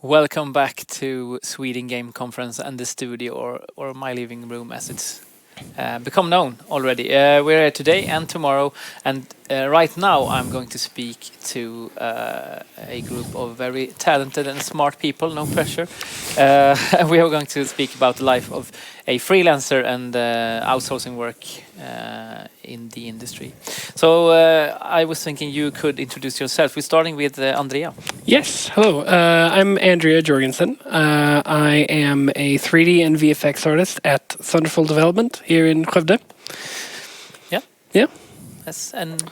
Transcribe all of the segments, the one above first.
Welcome back to Sweden Game Conference and the studio, or my living room as it's become known already. We're here today and tomorrow, and right now I'm going to speak to a group of very talented and smart people, no pressure. We are going to speak about the life of a freelancer and outsourcing work in the industry. So I was thinking you could introduce yourself. We're starting with Andrea. Yes, hello. I'm Andrea Jörgensen. I am a 3D and VFX artist at Thunderful Development here in Skövde. Yeah. Yeah. Yes, and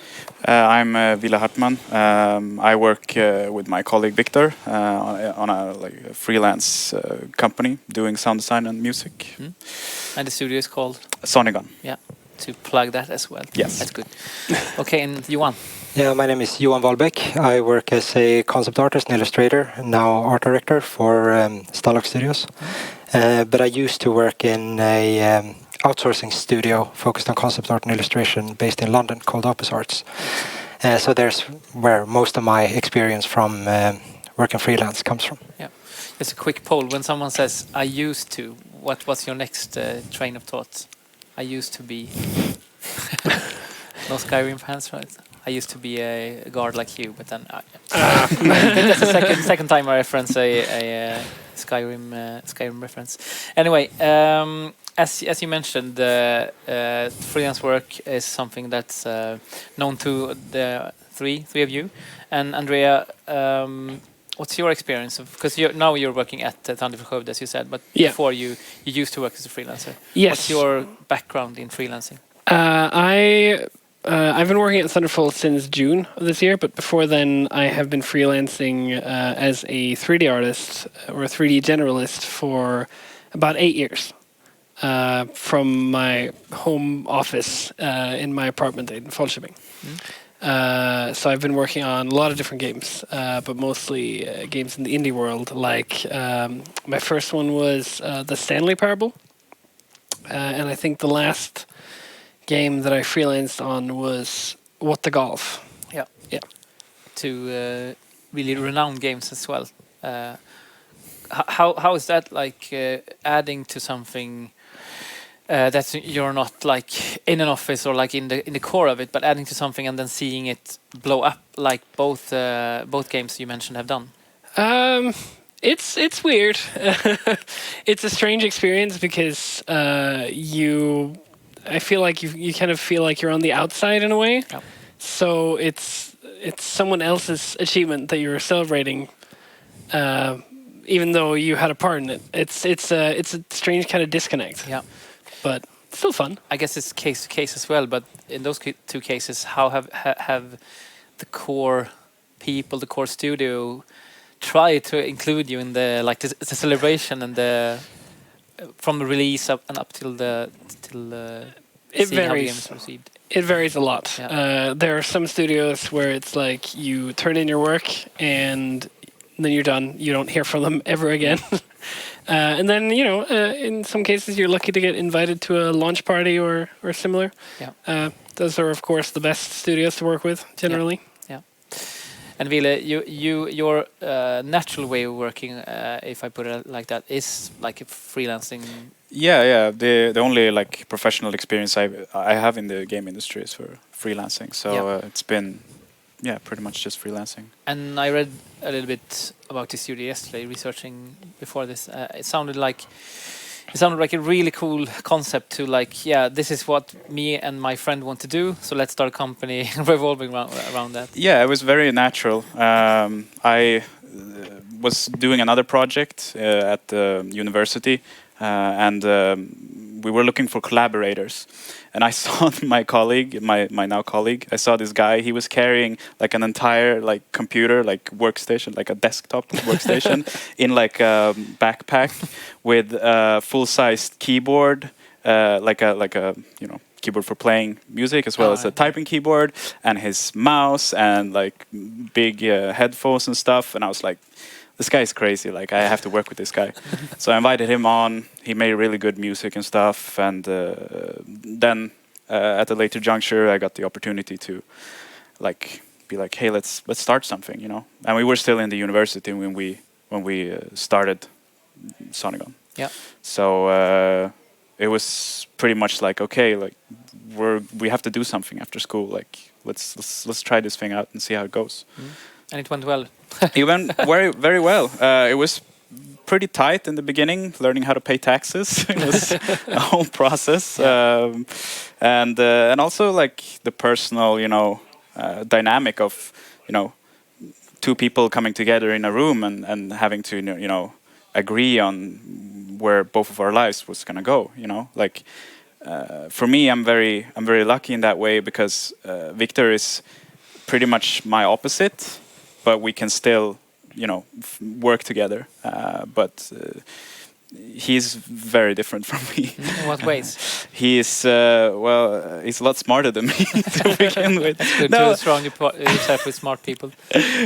I'm Ville Hartman. I work with my colleague Victor on a freelance company doing sound design and music. And the studio is called Sonigon. Yeah, to plug that as well. Yes. That's good. Okay, and Johan. Yeah, my name is Johan Wahlbäck. I work as a concept artist and illustrator, and now art director for Stunlock Studios. But I used to work in a outsourcing studio focused on concept art and illustration based in London called Opus Arts. So there's where most of my experience from working freelance comes from. Yeah. Just a quick poll. When someone says, I used to, what's your next train of thought? I used to be... No Skyrim fans, right? I used to be a guard like you, but then that's the second time I reference a Skyrim reference. Anyway, as you mentioned, freelance work is something that's known to the three of you. And Andrea, what's your experience? Because now you're working at Thunderful Skövde, as you said, but before you used to work as a freelancer. Yes. What's your background in freelancing? I've been working at Thunderful since June of this year, but before then I have been freelancing as a 3D artist or a 3D generalist for about 8 years from my home office in my apartment in Falköping. So I've been working on a lot of different games, but mostly games in the indie world. Like my first one was the Stanley Parable, and I think the last game that I freelanced on was What the Golf. Yeah. Yeah. To really renowned games as well. How is that like adding to something that you're not like in an office or like in the core of it, but adding to something and then seeing it blow up like both games you mentioned have done? It's weird. It's a strange experience because I feel like you kind of feel like you're on the outside in a way. Yeah. So it's someone else's achievement that you're celebrating, even though you had a part in it. It's a strange kind of disconnect. Yeah. But still fun. I guess it's case to case as well. But in those two cases, how have the core people, the core studio, tried to include you in the celebration and the from the release up till it seeing how the varies. game is received? It varies a lot. Yeah. There are some studios where it's like you turn in your work and then you're done. You don't hear from them ever again. And then, in some cases you're lucky to get invited to a launch party or similar. Yeah. Those are, of course, the best studios to work with, generally. Yeah. And Ville, your natural way of working, if I put it like that, is like a freelancing. Yeah. The only like professional experience I have in the game industry is for freelancing. So it's been pretty much just freelancing. And I read a little bit about the studio yesterday, researching before this. It sounded like a really cool concept to this is what me and my friend want to do, so let's start a company revolving around that. Yeah, it was very natural. I was doing another project at the university, and we were looking for collaborators. And I saw my colleague, my now colleague, I saw this guy, he was carrying like an entire like computer, like workstation, like a desktop workstation in like a backpack with a full-sized keyboard, like a keyboard for playing music, as well as a typing keyboard, and his mouse and like big headphones and stuff. And I was like, this guy is crazy, like I have to work with this guy. So I invited him on. He made really good music and stuff, and then at a later juncture I got the opportunity to be like, hey, let's start something, And we were still in the university when we when we started Sonigon. Yeah. So it was pretty much like, okay, like we have to do something after school. Like let's try this thing out and see how it goes. And it went well. It went very well. It was pretty tight in the beginning, learning how to pay taxes. It was a whole process, and also like the personal, dynamic of, two people coming together in a room and having to, agree on where both of our lives was gonna go. Like for me, I'm very lucky in that way because Victor is pretty much my opposite, but we can still work together, but he's very different from me. In what ways? He's he's a lot smarter than me to begin with. It's good to surround yourself with smart people.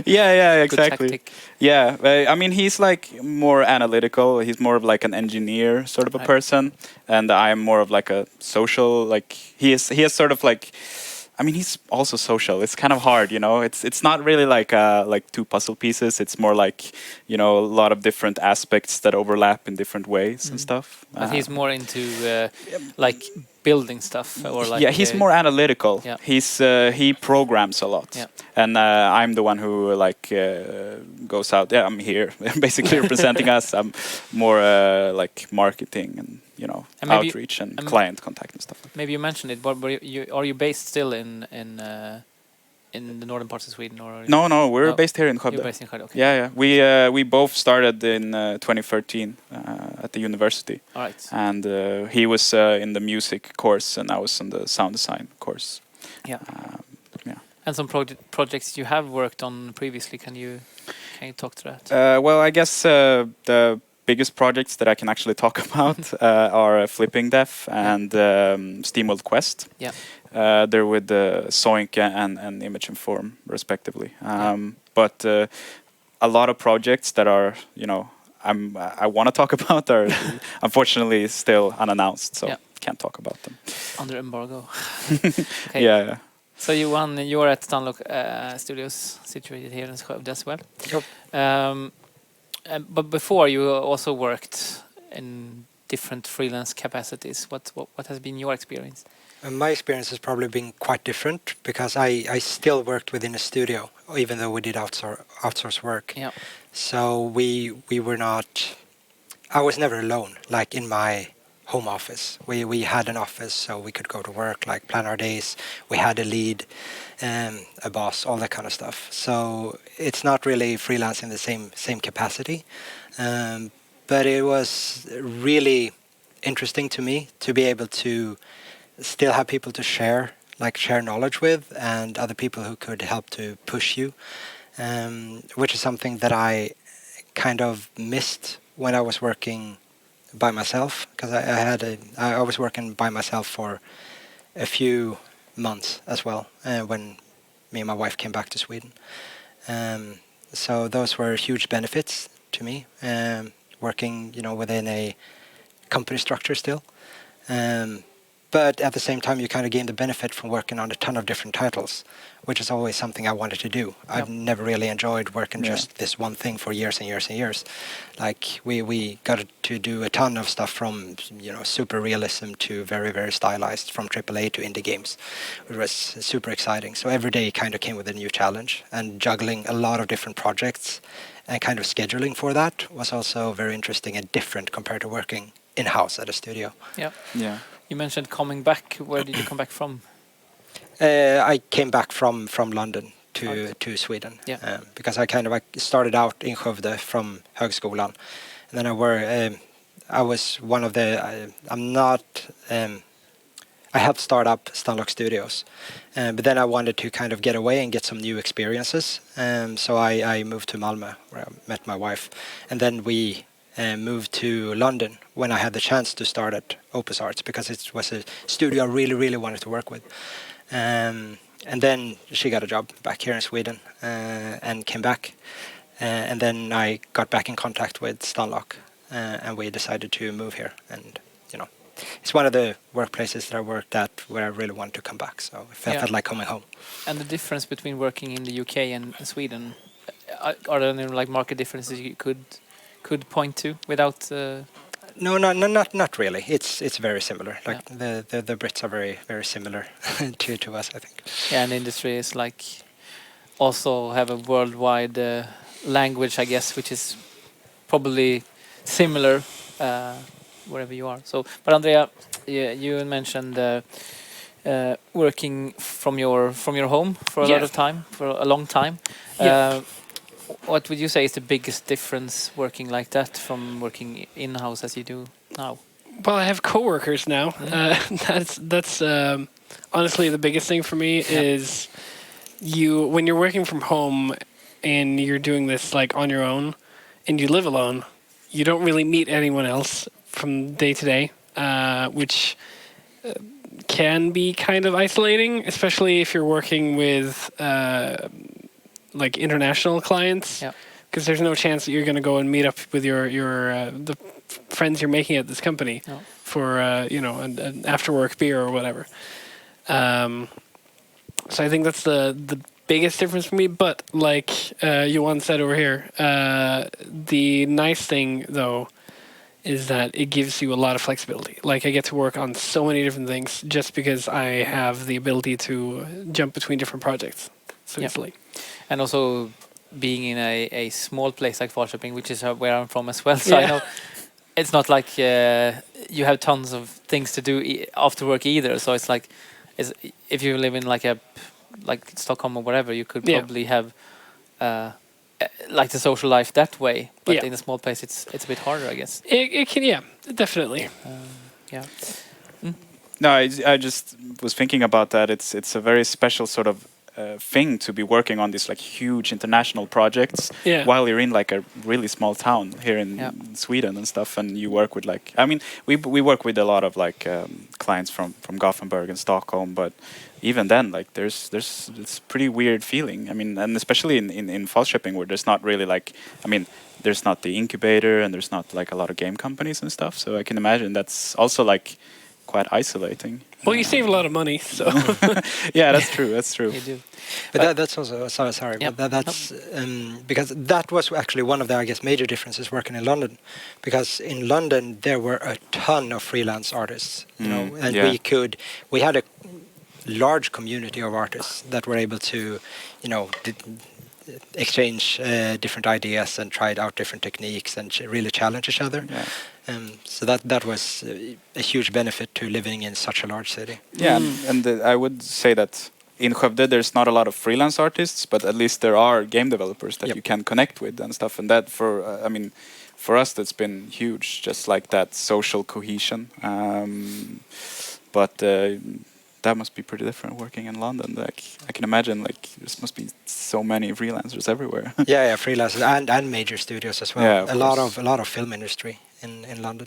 Yeah, exactly. Good tactic. Yeah, I mean, he's like more analytical. He's more of like an engineer sort of a person, and I'm more of like a social. Like he has sort of like. I mean, he's also social. It's kind of hard, It's not really like two puzzle pieces. It's more like a lot of different aspects that overlap in different ways and stuff. But he's more into like building stuff, or like he's more analytical. Yeah. He programs a lot, and I'm the one who goes out. Yeah, I'm here basically representing us. I'm more like marketing and outreach and client contact and stuff. Maybe you mentioned it, but are you based still in the northern parts of Sweden, or? No, we're based here in Skövde. You're based in Skövde, okay. Yeah. We both started in 2013 at the university. All right. And he was in the music course, and I was in the sound design course. Yeah. And some projects you have worked on previously. Can you talk to that? Well, I guess the biggest projects that I can actually talk about are Flipping Deaf and SteamWorld Quest. Yeah. They're with Sonigon and Image and Form, respectively. But a lot of projects that are, I want to talk about are unfortunately still unannounced, so can't talk about them. Under embargo. Okay. Yeah. So Johan, you're at Stunlock Studios, situated here in Skövde as well. Yep. But before, you also worked in different freelance capacities. What has been your experience? My experience has probably been quite different because I still worked within a studio, even though we did outsource work. Yeah. So we were not. I was never alone, like in my home office. We had an office, so we could go to work, like plan our days. We had a lead, a boss, all that kind of stuff. So it's not really freelance in the same capacity, but it was really interesting to me to be able to still have people to share knowledge with, and other people who could help to push you, which is something that I kind of missed when I was working by myself, because I was working by myself for a few months as well when me and my wife came back to Sweden. So those were huge benefits to me, working within a company structure still. But at the same time, you kind of gain the benefit from working on a ton of different titles, which is always something I wanted to do. Yep. I've never really enjoyed working just this one thing for years and years and years. Like we got to do a ton of stuff from super realism to very, very stylized, from AAA to indie games. It was super exciting. So every day kind of came with a new challenge, and juggling a lot of different projects and kind of scheduling for that was also very interesting and different compared to working in-house at a studio. Yeah. You mentioned coming back. Where did you come back from? I came back from London to Sweden. Yeah. Because I started out in Skövde from Högskolan, and then I was one of the. I helped start up Stunlock Studios, but then I wanted to kind of get away and get some new experiences. So I moved to Malmö, where I met my wife, and then we moved to London when I had the chance to start at Opus Arts, because it was a studio I really, really wanted to work with. And then she got a job back here in Sweden and came back. And then I got back in contact with Stunlock, and we decided to move here. And, it's one of the workplaces that I worked at where I really wanted to come back. So it felt like coming home. And the difference between working in the UK and Sweden, are there any like market differences you could point to without? No, not really. It's very similar. Like the Brits are very similar to us, I think. Yeah, and the industry is like also have a worldwide language, I guess, which is probably similar wherever you are. So, but Andrea, you mentioned working from your home for a lot of time, for a long time. What would you say is the biggest difference working like that from working in-house as you do now? Well, I have coworkers now. That's honestly the biggest thing for me is when you're working from home and you're doing this like on your own and you live alone, you don't really meet anyone else from day to day, which can be kind of isolating, especially if you're working with like international clients, because there's no chance that you're going to go and meet up with the friends you're making at this company for an after work beer or whatever. So I think that's the biggest difference for me. But like Johan said over here, the nice thing though is that it gives you a lot of flexibility. Like I get to work on so many different things just because I have the ability to jump between different projects so easily. And also being in a small place like Falköping, which is where I'm from as well. So I know it's not like you have tons of things to do after work either. So it's like, if you live in like Stockholm or whatever, you could probably have like the social life that way. But in a small place, it's a bit harder, I guess. It can, definitely. No, I just was thinking about that. It's a very special sort of thing to be working on these like huge international projects while you're in like a really small town here in Sweden and stuff, and you work with like, I mean, we work with a lot of like clients from Gothenburg and Stockholm, but even then, like there's it's pretty weird feeling. I mean, and especially in Falköping where there's not really like, I mean, there's not the incubator and there's not like a lot of game companies and stuff, so I can imagine that's also like quite isolating. Well, you save a lot of money, so yeah, that's true. That's true. You do. But that's also sorry, but that's because that was actually one of the, I guess, major differences working in London, because in London there were a ton of freelance artists, you know, and we had a large community of artists that were able to, you know, exchange different ideas and tried out different techniques and really challenge each other. So that was a huge benefit to living in such a large city. Yeah, and I would say that in Skövde there's not a lot of freelance artists, but at least there are game developers that you can connect with and stuff. And that I mean, for us that's been huge, just like that social cohesion. But that must be pretty different working in London. Like I can imagine, like there must be so many freelancers everywhere. Freelancers and major studios as well. Yeah, a lot of film industry in London.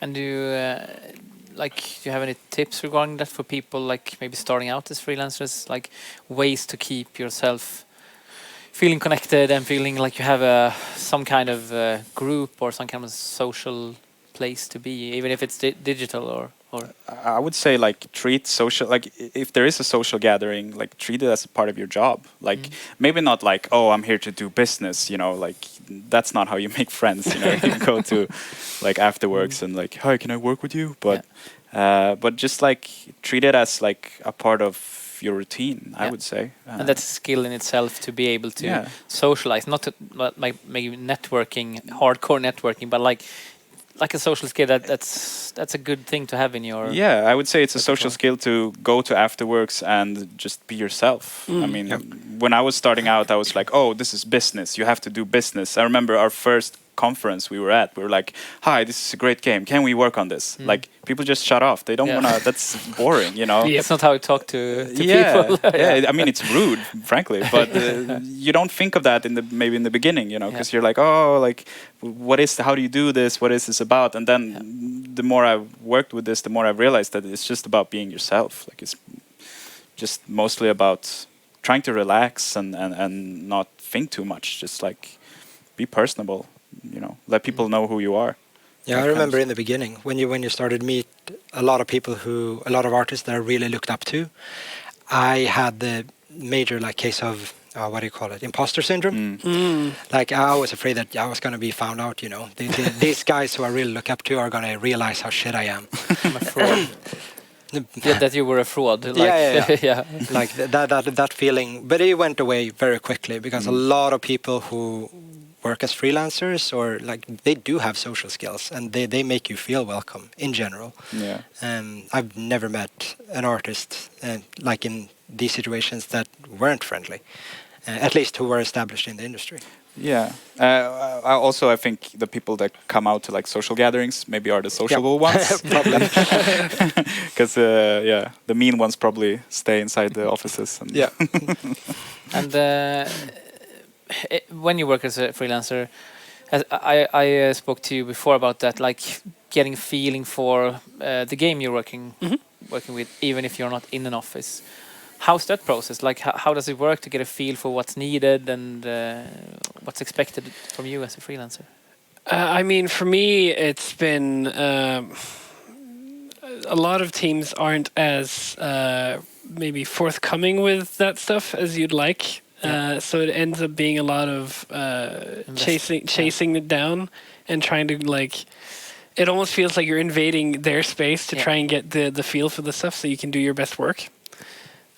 And do you have any tips regarding that for people like maybe starting out as freelancers, like ways to keep yourself feeling connected and feeling like you have some kind of group or some kind of social place to be, even if it's digital or I would say like treat social, like if there is a social gathering, like treat it as a part of your job. Like maybe not like, oh, I'm here to do business, you know, like that's not how you make friends, you know. You go to like afterworks and like, hi, can I work with you? But just like treat it as like a part of your routine, I would say. And that's a skill in itself to be able to socialize, not maybe networking, hardcore networking, but like a social skill that's a good thing to have in your. I would say it's a social skill to go to afterworks and just be yourself. I mean, when I was starting out, I was like, oh, this is business, you have to do business. I remember our first conference we were like, hi, this is a great game, can we work on this? Like people just shut off, they don't want to, that's boring, you know. It's not how you talk to people. I mean, it's rude, frankly, but you don't think of that maybe in the beginning, you know, because you're like, oh, like how do you do this, what is this about? And then the more I've worked with this, the more I've realized that it's just about being yourself. Like it's just mostly about trying to relax and not think too much, just like be personable, you know, let people know who you are. I remember in the beginning when you started meet a lot of artists that I really looked up to. I had the major like case of what do you call it? Imposter syndrome. Like I was afraid that I was going to be found out. These guys who I really look up to are going to realize how shit I am. I'm a fraud. Yeah, that you were a fraud. Like, yeah. Like that feeling, but it went away very quickly because a lot of people who work as freelancers or like they do have social skills and they make you feel welcome in general. Yeah. I've never met an artist like in these situations that weren't friendly, at least who were established in the industry. Yeah. I think the people that come out to like social gatherings maybe are the sociable ones. Probably. Because the mean ones probably stay inside the offices. And Yeah. And when you work as a freelancer, as I spoke to you before about that, like getting a feeling for the game you're working with, even if you're not in an office. How's that process? Like, how does it work to get a feel for what's needed and what's expected from you as a freelancer? I mean, for me, it's been a lot of teams aren't as maybe forthcoming with that stuff as you'd like. So it ends up being a lot of chasing it down and trying to like. It almost feels like you're invading their space to try and get the feel for the stuff so you can do your best work.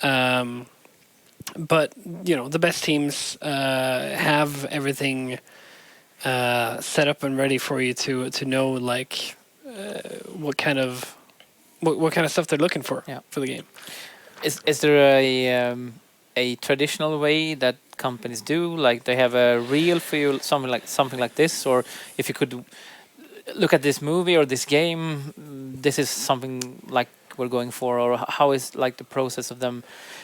But the best teams have everything set up and ready for you to know like what kind of stuff they're looking for the game. Is there a traditional way that companies do, like they have a reel for you, something like this, or if you could look at this movie or this game, this is something like we're going for, or how is like the process of them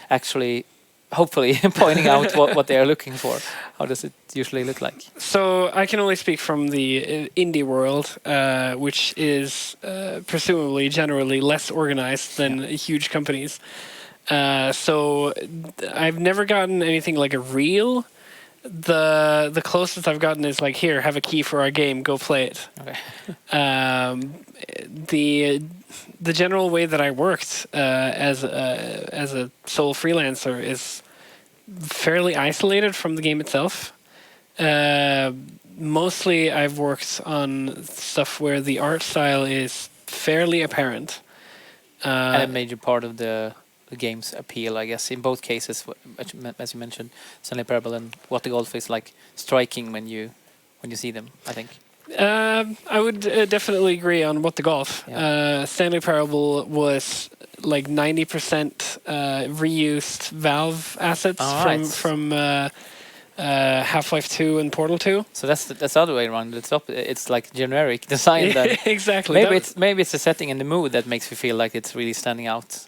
actually hopefully pointing out what they are looking for? How does it usually look like? So I can only speak from the indie world, which is presumably generally less organized than huge companies. So I've never gotten anything like a reel. The closest I've gotten is like, here, have a key for our game, go play it. Okay. The general way that I worked as a sole freelancer is fairly isolated from the game itself. Mostly I've worked on stuff where the art style is fairly apparent. And a major part of the game's appeal, I guess, in both cases, as you mentioned, Stanley Parable and What the Golf is like striking when you see them, I think. I would definitely agree on What the Golf. Yeah. Stanley Parable was like 90% reused Valve assets from Half-Life 2 and Portal 2. So that's the other way around. It's like generic design. That exactly. Maybe it's the setting and the mood that makes you feel like it's really standing out.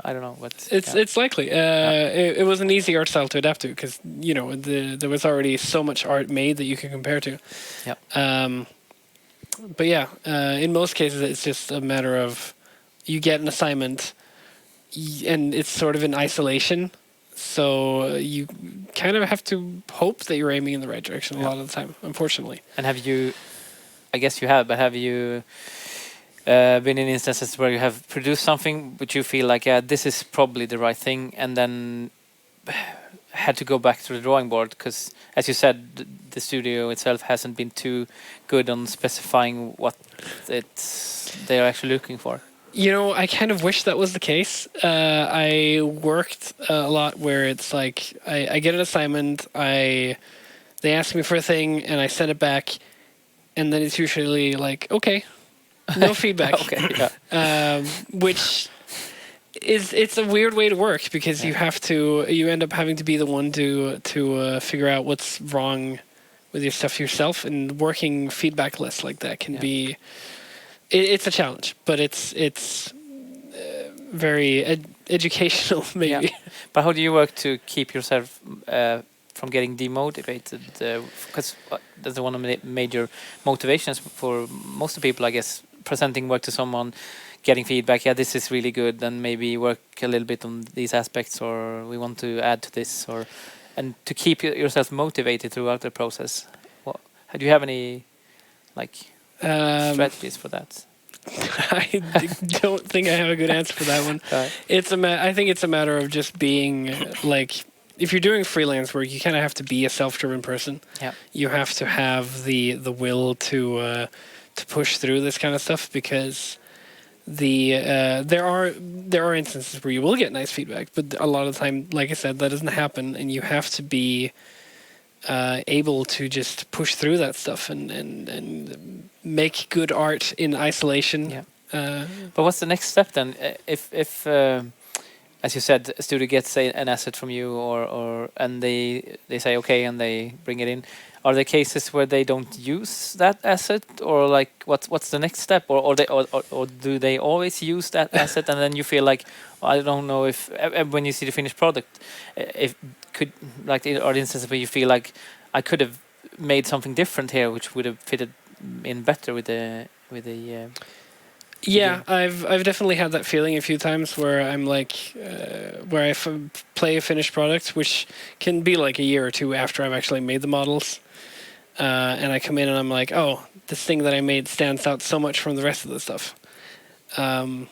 I don't know, but it's likely. It was an easy art style to adapt to because there was already so much art made that you can compare to. Yeah. But yeah, in most cases, it's just a matter of you get an assignment, and it's sort of in isolation. So you kind of have to hope that you're aiming in the right direction a lot of the time, unfortunately. And have you? I guess you have, but have you? Been in instances where you have produced something which you feel like, this is probably the right thing, and then had to go back to the drawing board because, as you said, the studio itself hasn't been too good on specifying what they are actually looking for. I kind of wish that was the case. I worked a lot where it's like I get an assignment, they ask me for a thing, and I send it back, and then it's usually like, okay. No feedback. Okay, yeah. Which it's a weird way to work because you end up having to be the one to figure out what's wrong with your stuff yourself, and working feedbackless like that can be it's a challenge, but it's very educational maybe. Yeah. But how do you work to keep yourself from getting demotivated? Because that's one of the major motivations for most of the people, I guess. Presenting work to someone, getting feedback, this is really good, and maybe work a little bit on these aspects, or we want to add to this, and to keep yourself motivated throughout the process. Do you have any strategies for that? I don't think I have a good answer for that one. I think it's a matter of just being if you're doing freelance work, you kind of have to be a self-driven person. Yeah. You have to have the will to push through this kind of stuff, because there are instances where you will get nice feedback, but a lot of the time, like I said, that doesn't happen, and you have to be able to just push through that stuff and make good art in isolation. Yeah. But what's the next step then? If as you said, a studio gets an asset from you, or and they say okay, and they bring it in. Are there cases where they don't use that asset, or like what's the next step, or do they always use that asset, and then you feel like, I don't know if when you see the finished product, if could like are there instances where you feel like I could have made something different here, which would have fitted in better with the Yeah, I've definitely had that feeling a few times where I'm like, where I play a finished product, which can be like a year or two after I've actually made the models, and I come in and I'm like, oh, this thing that I made stands out so much from the rest of the stuff. And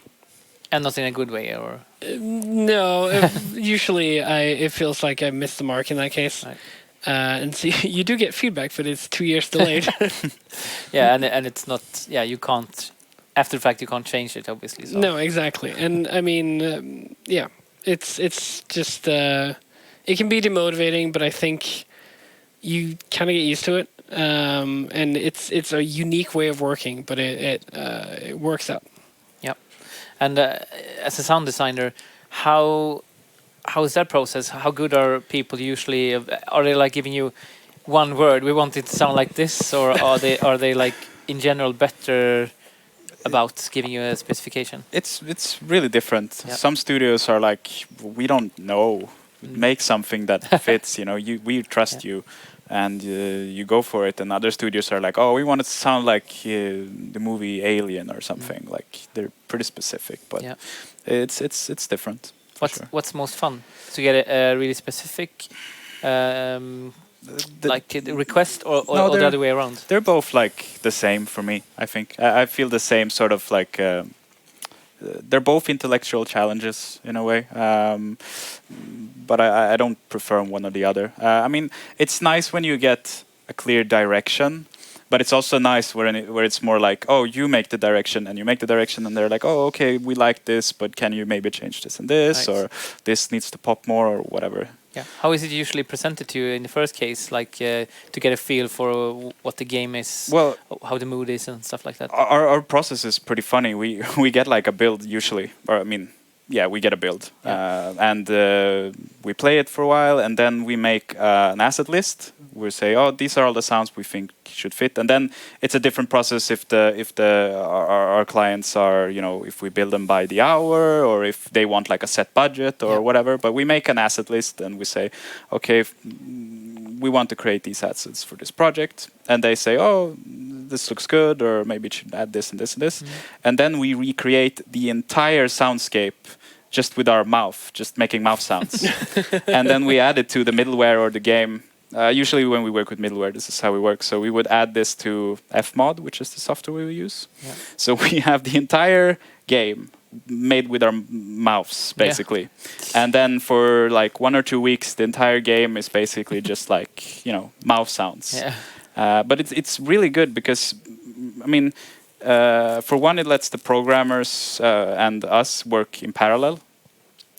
not in a good way, or no, usually it feels like I missed the mark in that case. Right. And so you do get feedback, but it's 2 years delayed. yeah, and it's not, yeah, you can't. After the fact, you can't change it, obviously. So. No, exactly. And I mean, yeah, it's just it can be demotivating, but I think you kind of get used to it. And it's a unique way of working, but it works out. Yeah. And as a sound designer, how is that process? How good are people usually? Are they like giving you one word? We want it to sound like this, or are they like in general better about giving you a specification? It's really different. Yep. Some studios are like, we don't know, make something that fits. You know, we trust you, and you go for it. And other studios are like, oh, we want it to sound like the movie Alien or something. Like they're pretty specific, but it's different. What's most fun? To get a really specific like the request, or the other way around? They're both like the same for me, I think. I feel the same sort of like they're both intellectual challenges in a way, but I don't prefer one or the other. I mean, it's nice when you get a clear direction, but it's also nice where it's more like, oh, you make the direction, and and they're like, oh, okay, we like this, but can you maybe change this and this, Right. or this needs to pop more, or whatever. Yeah. How is it usually presented to you in the first case, like to get a feel for what the game is, Well, how the mood is, and stuff like that? our process is pretty funny. We get like a build usually, or I mean, yeah, we get a build, and we play it for a while, and then we make an asset list. We say, oh, these are all the sounds we think should fit, and then it's a different process if our clients are, you know, if we build them by the hour, or if they want like a set budget or whatever. But we make an asset list, and we say, okay, we want to create these assets for this project, and they say, oh, this looks good, or maybe it should add this and this and this, and then we recreate the entire soundscape just with our mouth, just making mouth sounds, and then we add it to the middleware or the game. Usually when we work with middleware, this is how we work. So we would add this to Fmod, which is the software we use. Yeah. So we have the entire game made with our mouths, basically. Yeah. And then for like 1 or 2 weeks, the entire game is basically just like, you know, mouth sounds. Yeah. But it's really good because, I mean, for one, it lets the programmers and us work in parallel.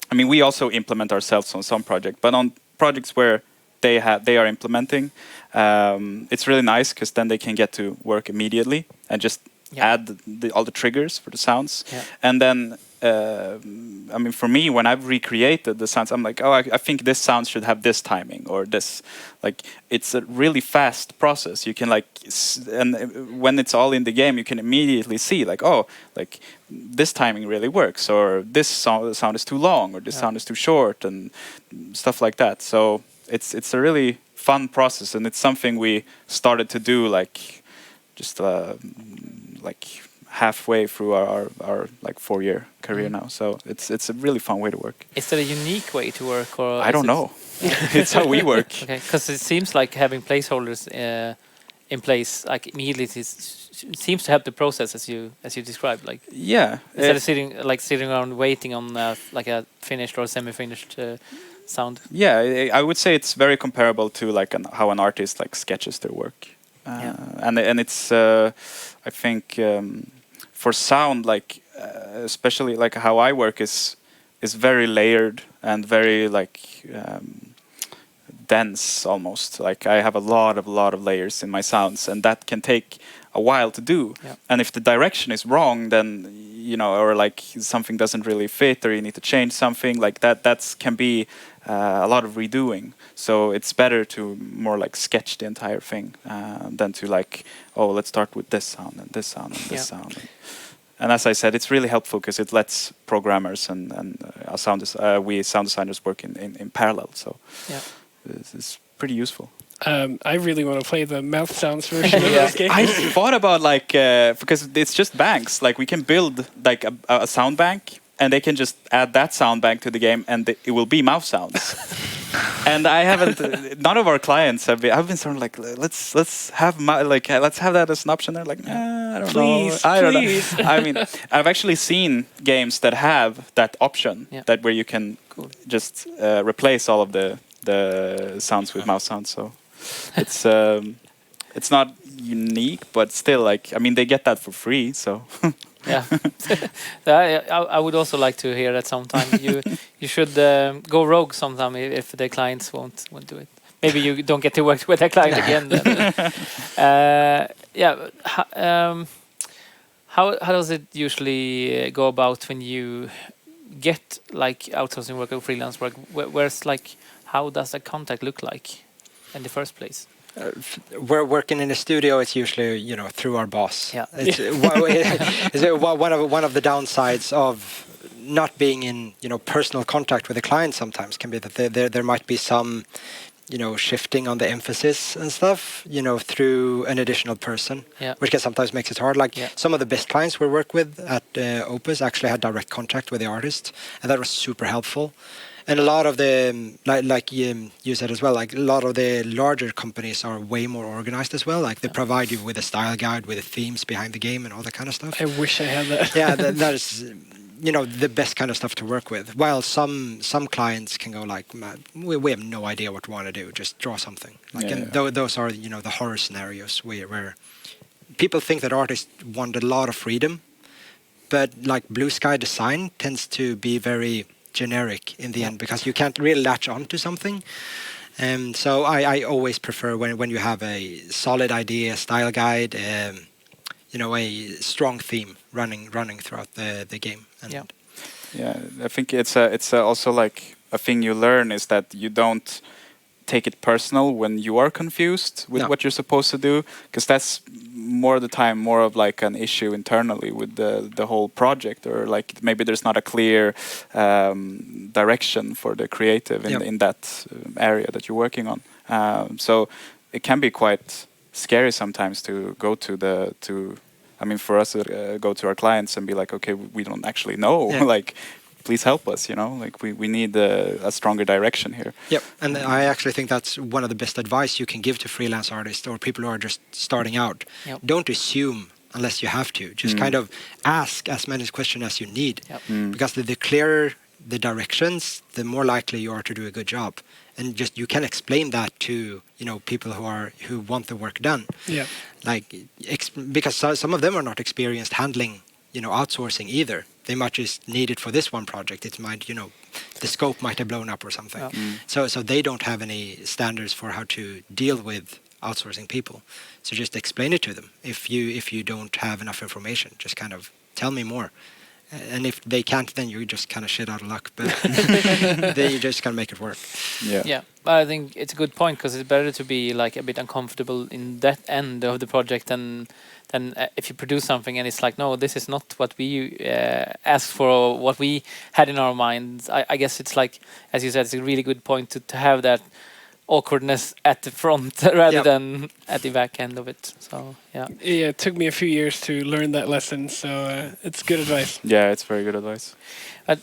I mean, we also implement ourselves on some project, but on projects where they are implementing, it's really nice because then they can get to work immediately and just add all the triggers for the sounds. Yeah. And then, I mean, for me, when I've recreated the sounds, I'm like, oh, I think this sound should have this timing or this. Like, it's a really fast process. You can like, and when it's all in the game, you can immediately see like, oh, like this timing really works, or this sound is too long, or this sound is too short, and stuff like that. So it's a really fun process, and it's something we started to do like just like halfway through our like 4-year career now. So it's a really fun way to work. Is that a unique way to work, or I don't know? It's how we work. Okay, because it seems like having placeholders in place like immediately seems to help the process as you described. Like instead of sitting around waiting on like a finished or semi-finished sound. Yeah, I would say it's very comparable to like how an artist like sketches their work, and it's I think for sound like especially like how I work is very layered and very like dense almost. Like I have a lot of layers in my sounds, and that can take a while to do. Yeah. And if the direction is wrong, then or like something doesn't really fit, or you need to change something like that. That can be a lot of redoing. So it's better to more like sketch the entire thing than to like, oh, let's start with this sound and this sound and this sound. And as I said, it's really helpful because it lets programmers and we sound designers work in parallel. So it's pretty useful. I really want to play the mouth sounds version of this game. I thought about like because it's just banks. Like we can build like a sound bank, and they can just add that sound bank to the game, and it will be mouth sounds. And I haven't. None of our clients have been. I've been sort of like, let's have that as an option. They're like, I don't know. I don't know. I mean, I've actually seen games that have that option, that where you can just replace all of the sounds with mouse sounds. So it's not unique, but still, like, I mean, they get that for free. So yeah, I would also like to hear that sometime. You should go rogue sometime if the clients won't do it. Maybe you don't get to work with a client again. Then. How does it usually go about when you get like outsourcing work or freelance work? Where's like, how does the contact look like in the first place? We're working in a studio. It's usually through our boss. Yeah. It's one of the downsides of not being in personal contact with the client. Sometimes can be that there might be some shifting on the emphasis and stuff through an additional person, which can sometimes makes it hard. Like some of the best clients we work with at Opus actually had direct contact with the artist, and that was super helpful. And a lot of the, like you said as well, like a lot of the larger companies are way more organized as well. Like they provide you with a style guide with the themes behind the game and all that kind of stuff. I wish I had that. Yeah, that is, the best kind of stuff to work with. While some clients can go like, man, we have no idea what we want to do. Just draw something. Like, those are the horror scenarios where people think that artists want a lot of freedom, but like blue sky design tends to be very generic in the end because you can't really latch on to something. So I always prefer when you have a solid idea, style guide, a strong theme running throughout the game. And I think it's also like a thing you learn is that you don't take it personal when you are confused with what you're supposed to do, because that's more of the time more of like an issue internally with the whole project, or like maybe there's not a clear direction for the creative in that area that you're working on. So it can be quite scary sometimes to go for us to go to our clients and be like, okay, we don't actually know, like, please help us, like we need a stronger direction here. Yep, and I actually think that's one of the best advice you can give to freelance artists or people who are just starting out. Yep. Don't assume unless you have to. Just kind of ask as many questions as you need, because the clearer the directions, the more likely you are to do a good job. And just you can explain that to people who want the work done. Yeah, like because some of them are not experienced handling outsourcing either. They might just need it for this one project. It might, the scope might have blown up or something. So they don't have any standards for how to deal with outsourcing people. So just explain it to them. If you don't have enough information, just kind of tell me more. And if they can't, then you just kind of shit out of luck. But then you just kind of make it work. Yeah. But I think it's a good point, because it's better to be like a bit uncomfortable in that end of the project than if you produce something and it's like, no, this is not what we asked for, or what we had in our minds. I guess it's like, as you said, it's a really good point to have that awkwardness at the front rather than at the back end of it. So it took me a few years to learn that lesson, so it's good advice. Yeah, it's very good advice. But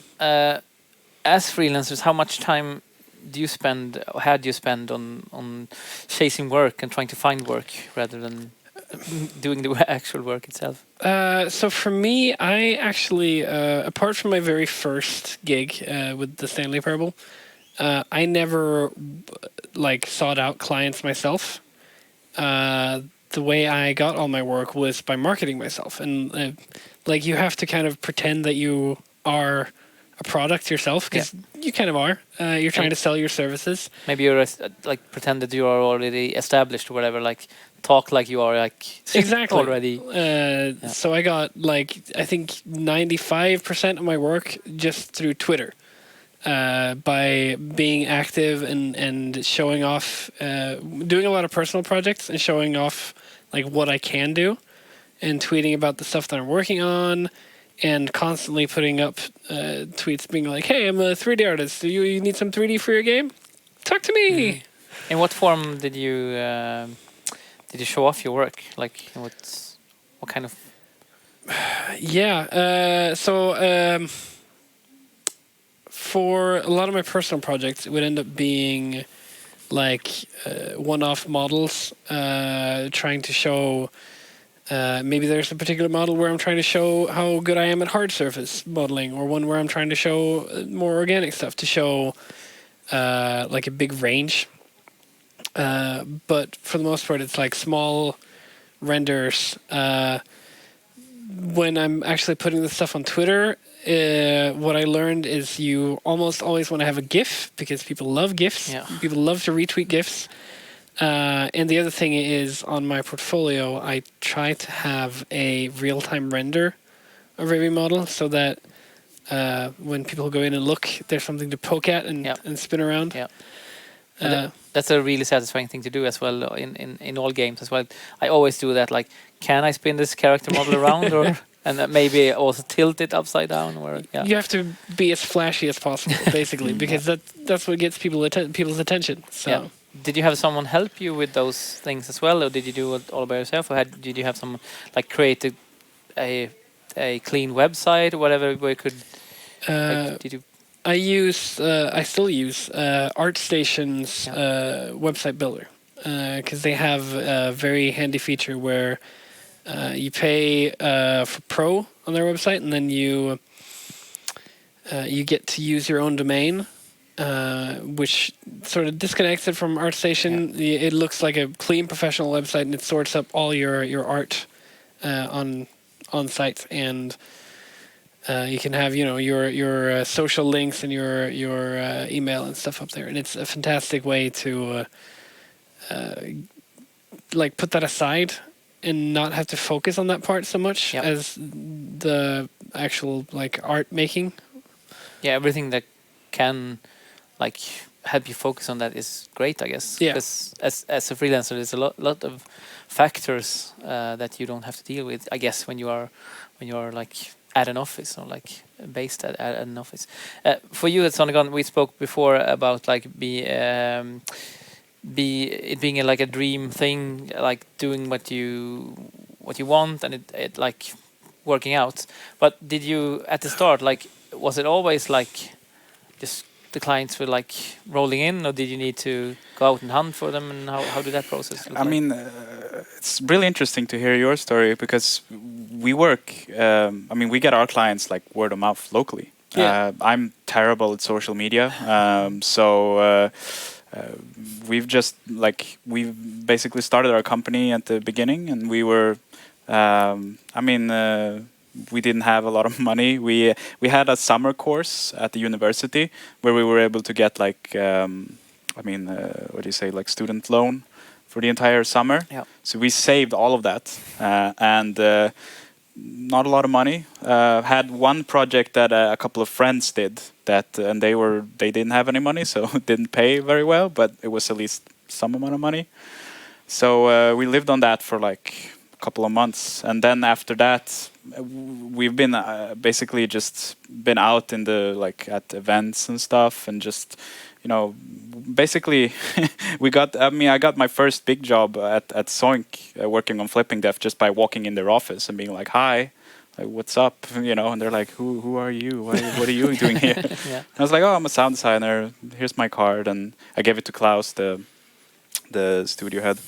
as freelancers, how much time do you spend, or had you spend on chasing work and trying to find work rather than doing the actual work itself? So for me, I actually, apart from my very first gig with the Stanley Parable, I never like sought out clients myself. The way I got all my work was by marketing myself, and like you have to kind of pretend that you are a product yourself, because you kind of are. You're trying to sell your services. Maybe you're like pretend that you are already established or whatever. Like talk like you are like Exactly. already. So I got like I think 95% of my work just through Twitter. By being active and showing off, doing a lot of personal projects and showing off like what I can do, and tweeting about the stuff that I'm working on, and constantly putting up tweets being like, "Hey, I'm a 3D artist. Do you need some 3D for your game? Talk to me." In what form did you show off your work? Like what kind of? For a lot of my personal projects, it would end up being like one-off models, trying to show. Maybe there's a particular model where I'm trying to show how good I am at hard surface modeling, or one where I'm trying to show more organic stuff to show like a big range. But for the most part, it's like small renders. When I'm actually putting this stuff on Twitter, what I learned is you almost always want to have a GIF, because people love GIFs. Yeah. People love to retweet GIFs. And the other thing is, on my portfolio, I try to have a real-time render of every model, so that when people go in and look, there's something to poke at and spin around. Yeah. That's a really satisfying thing to do as well in all games as well. I always do that. Like, can I spin this character model around, or and maybe also tilt it upside down? Or you have to be as flashy as possible, basically, because that's what gets people's attention. So. Yeah. Did you have someone help you with those things as well, or did you do it all by yourself, or did you have someone like create a clean website or whatever where you could? Did you? I still use ArtStation's website builder, because they have a very handy feature where you pay for Pro on their website, and then you get to use your own domain, which sort of disconnects it from ArtStation. Yeah. It looks like a clean professional website, and it sorts up all your art on site, and you can have your social links and your email and stuff up there, and it's a fantastic way to like put that aside and not have to focus on that part so much as the actual like art making. Yeah, everything that can like help you focus on that is great, I guess. Yeah. Because as a freelancer, there's a lot of factors that you don't have to deal with, I guess, when you are like at an office, or like based at an office. For you at Sonigon, we spoke before about like it being like a dream thing, like doing what you want, and it like working out. But did you at the start, like, was it always like just the clients were like rolling in, or did you need to go out and hunt for them, and how did that process look? I mean, it's really interesting to hear your story, because we work, we get our clients like word of mouth locally. Yeah. I'm terrible at social media, we've basically started our company at the beginning, and we were, we didn't have a lot of money. We had a summer course at the university where we were able to get like, like student loan for the entire summer. Yeah. So we saved all of that, and not a lot of money. Had one project that a couple of friends did that, and they didn't have any money, so it didn't pay very well, but it was at least some amount of money. So we lived on that for like a couple of months, and then after that, we've been basically just been out in the like at events and stuff, and just basically I got my first big job at Soink, working on Flipping Deaf, just by walking in their office and being like, "Hi, like, what's up?" And they're like, "Who are you? What are you doing here?" Yeah. I was like, "Oh, I'm a sound designer. Here's my card," and I gave it to Klaus, the studio head,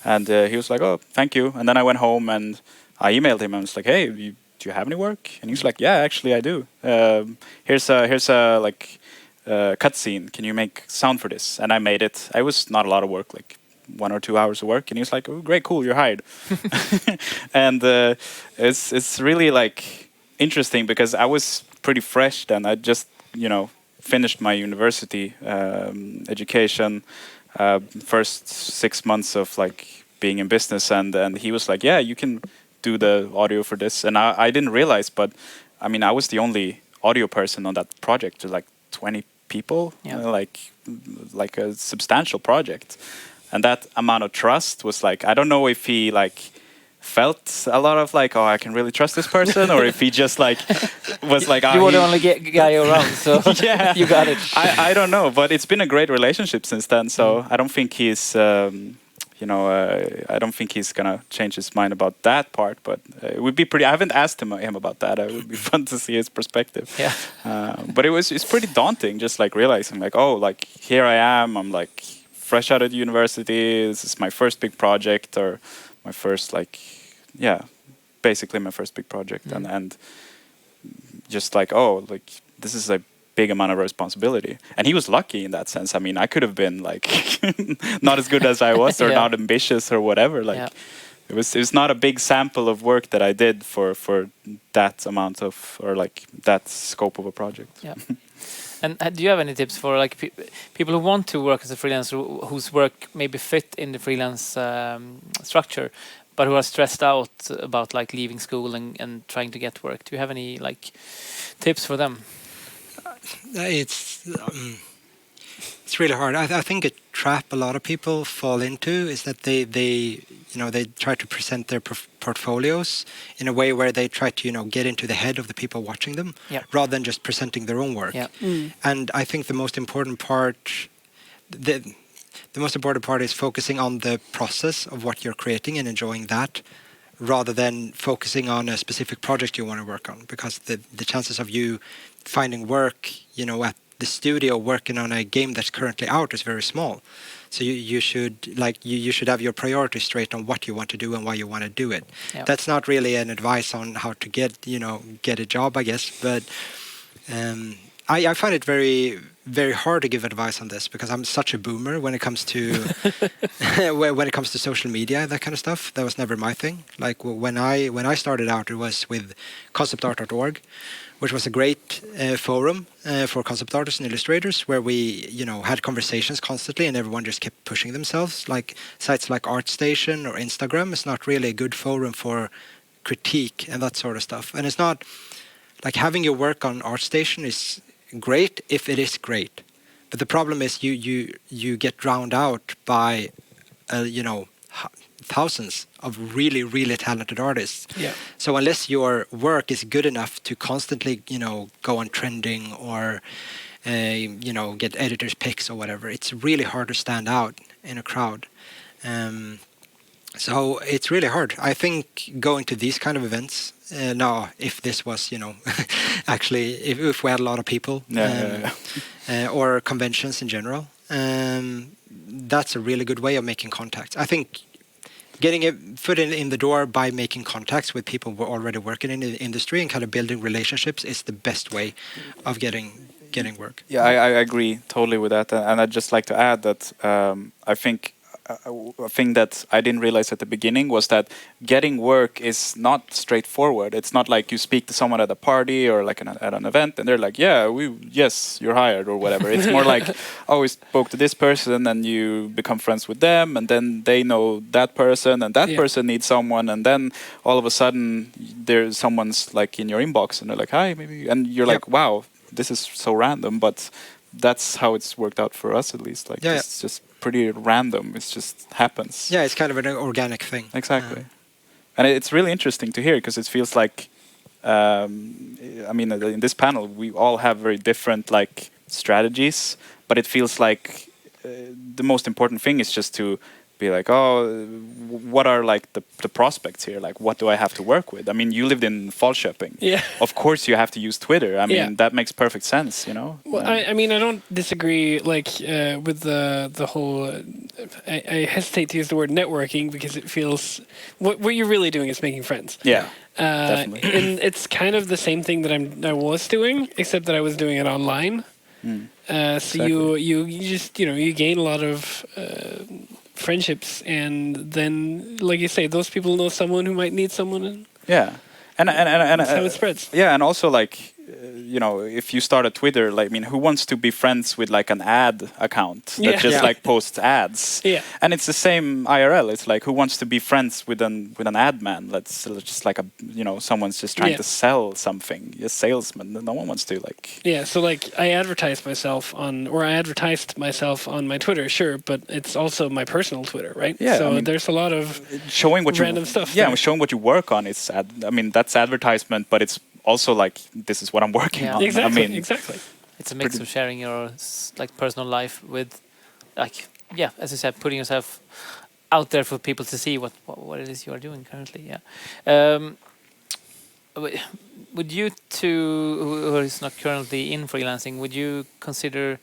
and he was like, "Oh, thank you." And then I went home and I emailed him and was like, "Hey, do you have any work?" And he was like, "Yeah, actually I do. Here's a like cutscene. Can you make sound for this? And I made it. I was not a lot of work, like 1 or 2 hours of work, and he was like, "Oh, great, cool, you're hired." And it's really like interesting because I was pretty fresh then. I just finished my university education, first 6 months of like being in business, and he was like, "Yeah, you can do the audio for this." And I didn't realize, but I mean, I was the only audio person on that project, to like 20 people, like a substantial project. And that amount of trust was like, I don't know if he like felt a lot of like, oh, I can really trust this person, or if he just like was like, you were the only guy around, so yeah, you got it. I don't know, but it's been a great relationship since then. So I don't think he's, I don't think he's gonna change his mind about that part. But it would be pretty. I haven't asked him about that. It would be fun to see his perspective. Yeah. But it's pretty daunting, just like realizing like, oh, like here I am. I'm like fresh out of university. This is my first big project, or my first like, basically my first big project, and just like, oh, like this is a big amount of responsibility. And he was lucky in that sense. I mean, I could have been like not as good as I was, or not ambitious or whatever. Like it was not a big sample of work that I did for that amount of, or like that scope of a project. Yeah. And do you have any tips for like people who want to work as a freelancer, whose work maybe fit in the freelance structure, but who are stressed out about like leaving school and trying to get work? Do you have any like tips for them? It's really hard. I think a trap a lot of people fall into is that they try to present their portfolios in a way where they try to get into the head of the people watching them, rather than just presenting their own work. And I think the most important part, the most important part is focusing on the process of what you're creating and enjoying that, rather than focusing on a specific project you want to work on, because the chances of you finding work at the studio working on a game that's currently out is very small. So you should have your priorities straight on what you want to do and why you want to do it. That's not really an advice on how to get a job, I guess, but I find it very, very hard to give advice on this, because I'm such a boomer when it comes to when it comes to social media, that kind of stuff. That was never my thing. Like when I started out, it was with conceptart.org, which was a great forum for concept artists and illustrators, where we had conversations constantly, and everyone just kept pushing themselves. Like sites like ArtStation or Instagram is not really a good forum for critique and that sort of stuff. And it's not like having your work on ArtStation is great if it is great, but the problem is you get drowned out by thousands of really, really talented artists. So unless your work is good enough to constantly go on trending, or get editors' picks or whatever, it's really hard to stand out in a crowd. So it's really hard. I think going to these kind of events, now if this was actually if we had a lot of people, or conventions in general, that's a really good way of making contacts. I think getting a foot in the door by making contacts with people who are already working in the industry and kind of building relationships is the best way of getting work. Yeah, I agree totally with that. And I'd just like to add that I think a thing that I didn't realize at the beginning was that getting work is not straightforward. It's not like you speak to someone at a party or like at an event and they're like, yes, you're hired or whatever. It's more like, oh, we spoke to this person and you become friends with them, and then they know that person, and that person needs someone, and then all of a sudden there's someone's like in your inbox and they're like, hi, maybe, and you're like, wow, this is so random, but that's how it's worked out for us, at least. Like it's just pretty random. It just happens. Yeah, it's kind of an organic thing. Exactly. And it's really interesting to hear, because it feels like, I mean, in this panel, we all have very different like strategies, but it feels like the most important thing is just to be like, oh, what are like the prospects here? Like, what do I have to work with? I mean, you lived in Falköping. Yeah. Of course, you have to use Twitter. I mean, that makes perfect sense, Well, I mean, I don't disagree. Like with the whole. I hesitate to use the word networking, because it feels what you're really doing is making friends. Yeah. Definitely. And it's kind of the same thing that I was doing, except that I was doing it online. So you just you gain a lot of friendships, and then like you say, those people know someone who might need someone, and Yeah, and that's how it spreads. yeah, and also like if you start a Twitter, like I mean, who wants to be friends with like an ad account that just like posts ads? Yeah. And it's the same IRL. It's like who wants to be friends with an ad man? Let's just like someone's just trying to sell something, a salesman. No one wants to like. Yeah, so like I advertised myself on my Twitter, sure, but it's also my personal Twitter, right? Yeah, so I mean, there's a lot of showing what random stuff. Yeah, showing what you work on. I mean, that's advertisement, but it's also like this is what I'm working on. Exactly. I mean, exactly. It's a mix of sharing your like personal life with, like, as you said, putting yourself out there for people to see what it is you are doing currently. Yeah. Would you two, who is not currently in freelancing, would you consider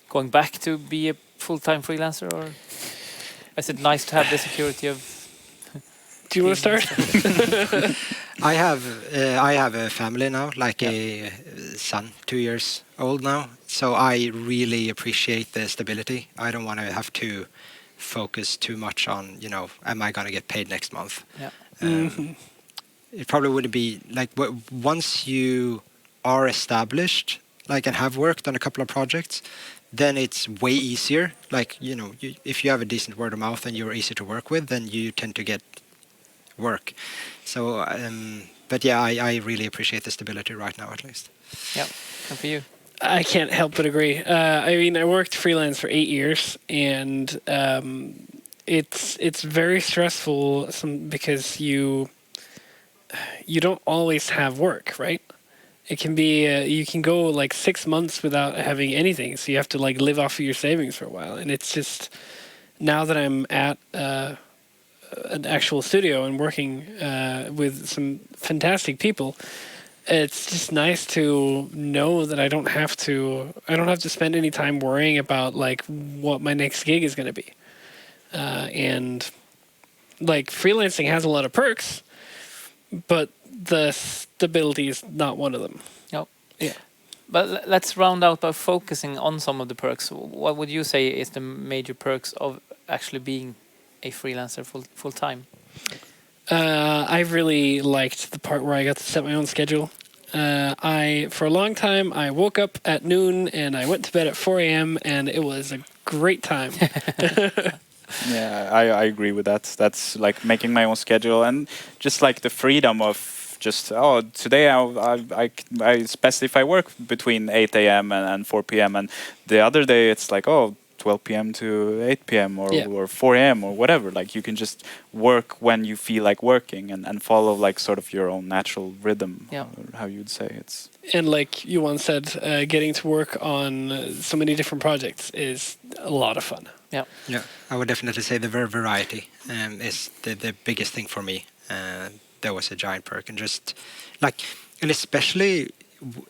going back to be a full-time freelancer, or is it nice to have the security of? Do you want to start? I have a family now, like a son, 2 years old now. So I really appreciate the stability. I don't want to have to focus too much on, am I going to get paid next month? Yeah. It probably would be like once you are established, like, and have worked on a couple of projects, then it's way easier. Like, if you have a decent word of mouth and you're easy to work with, then you tend to get work. So, but yeah, I really appreciate the stability right now, at least. Yeah, and for you? I can't help but agree. I mean, I worked freelance for 8 years, and it's very stressful because you don't always have work, right? It can be you can go like 6 months without having anything, so you have to like live off of your savings for a while. And it's just, now that I'm at an actual studio and working with some fantastic people, it's just nice to know that I don't have to spend any time worrying about like what my next gig is going to be. And like freelancing has a lot of perks, but the stability is not one of them. No. Yeah. But let's round out by focusing on some of the perks. What would you say is the major perks of actually being a freelancer full time? I really liked the part where I got to set my own schedule. For a long time, I woke up at noon and I went to bed at 4 a.m. and it was a great time. Yeah, I agree with that. That's like making my own schedule, and just like the freedom of just, today it's best if I work between 8 a.m. and 4 p.m. and the other day it's like 12 p.m. to 8 p.m. or 4 a.m. or whatever. Like you can just work when you feel like working and follow like sort of your own natural rhythm. Yeah. Or how you'd say it's. And like you once said, getting to work on so many different projects is a lot of fun. Yeah. Yeah, I would definitely say the variety is the biggest thing for me. That was a giant perk, and just like, and especially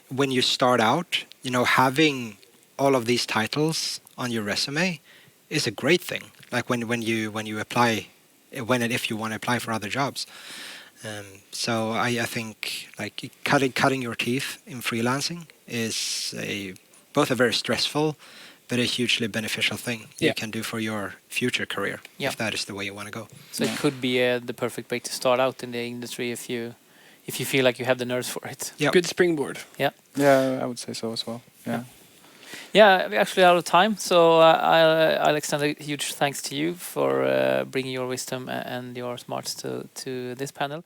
when you start out, having all of these titles on your resume is a great thing. Like when you apply, when and if you want to apply for other jobs. So I think like cutting your teeth in freelancing is both a very stressful but a hugely beneficial thing you can do for your future career, if that is the way you want to go. So it could be the perfect way to start out in the industry if you feel like you have the nerves for it. Yeah. Good springboard. Yeah. Yeah, I would say so as well. Yeah. Yeah, we're actually out of time, so I'll extend a huge thanks to you for bringing your wisdom and your smarts to this panel.